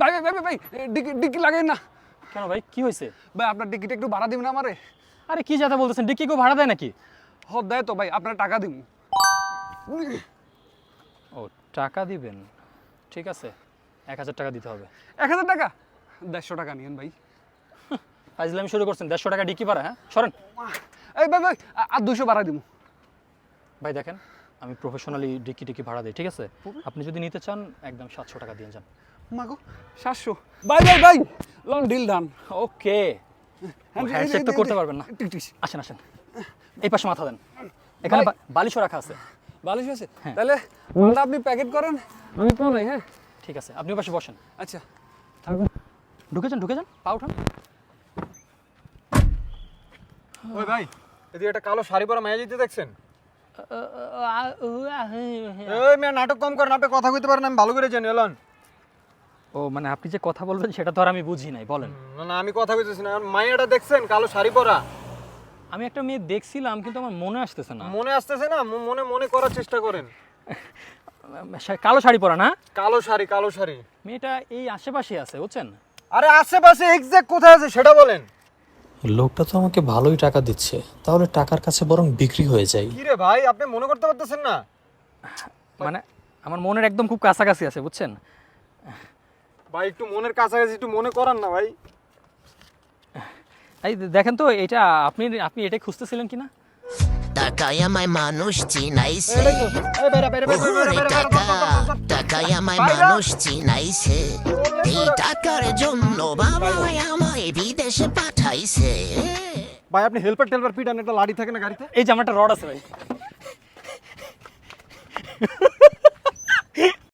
ভাই ভাই ভাই ভাই, ভাই ডিকি লাগাই না। কেন ভাই, কি হয়েছে? ভাই আপনার ডিকিটা একটু ভাড়া দিবেন আমারে? আরে কি যাতা বলতেছেন, ডিক্কি কেউ ভাড়া দেয় নাকি? দেয় তো ভাই, আপনার টাকা দিব। ও, টাকা দিবেন, ঠিক আছে, 1000 টাকা দিতে হবে। 1000 টাকা? 150 টাকা নিয়েন ভাই। ফাইজলামি শুরু করছেন, 150 টাকা ডিক্কি ভাড়া? হ্যাঁ, সরেন। এই ভাই ভাই, আর 200 ভাড়া দিব। ভাই দেখেন, আমি প্রফেশনালি ডিক্কি ভাড়া দিই, ঠিক আছে? আপনি যদি নিতে চান একদম 700 টাকা দিয়ে যান। মাগো 700। ভাই ভাই ভাই, লং ডিল ডান। ওকে, হ্যান্ডশেক তো করতে পারবেন না। Tick tick. আসেন আসেন, এই পাশে মাথা দেন, এখানে ভাই। বালিশও রাখা আছে। বালিশ আছে? হ্যাঁ। তাহলে মালটা আপনি প্যাকেট করেন, আমি পলাই। হ্যাঁ ঠিক আছে, আপনি ওই পাশে বসেন। আচ্ছা থাকুন। ঢুকে যান, পা উঠান। ওই ভাই, এদিকে একটা কালো শাড়ি পরা মাইয়া যেতে দেখছেন? এই মেয়ে নাটক কম করেন, আপনি কথা কইতে পারেন, আমি ভালো করে জানি। এলন, ও মানে আপনি যে কথা বলবেন সেটা তো আর আমি বুঝি নাই, বলেন। না না, আমি কথা কইতেছি না। মাইয়াটা দেখছেন কালো শাড়ি পরা? আমি একটা মেয়ে দেখছিলাম কিন্তু আমার মনে আসতেছে না। মনে আসতেছে না? মনে মনে করার চেষ্টা করেন। কালো শাড়ি পরা না? কালো শাড়ি। মেয়েটা এই আশেপাশে আছে, বুঝছেন? আরে আশেপাশে এক্সাক্ট কোথায় আছে সেটা বলেন। লোকটা তো আমাকে ভালোই টাকা দিচ্ছে, তাহলে টাকার কাছে বরং বিক্রি হয়ে যায়। কি রে ভাই, আপনি মনে করতে পারতেছেন না? মানে আমার মনের একদম খুব কাছাকাছি আছে, বুঝছেন? ভাই একটু মনের কাছাকাছি একটু মনে করান না ভাই। এই দেখেন তো, এটা আপনি আপনি এটাই খুঁজতেছিলেন কিনা? টাকায় আমায় মানুষ চিনাইছে, এই বেরা বেরা ওরে টাকা, টাকায় আমায় মানুষ চিনাইছে, এই টাকার জন্য বাবা আমায় বিদেশে পাঠাইছে। ভাই আপনি হেল্পার টেলপার পিটান, একটা লাড়ি থাকে না গাড়িতে? এই যে আমার একটা রড আছে ভাই।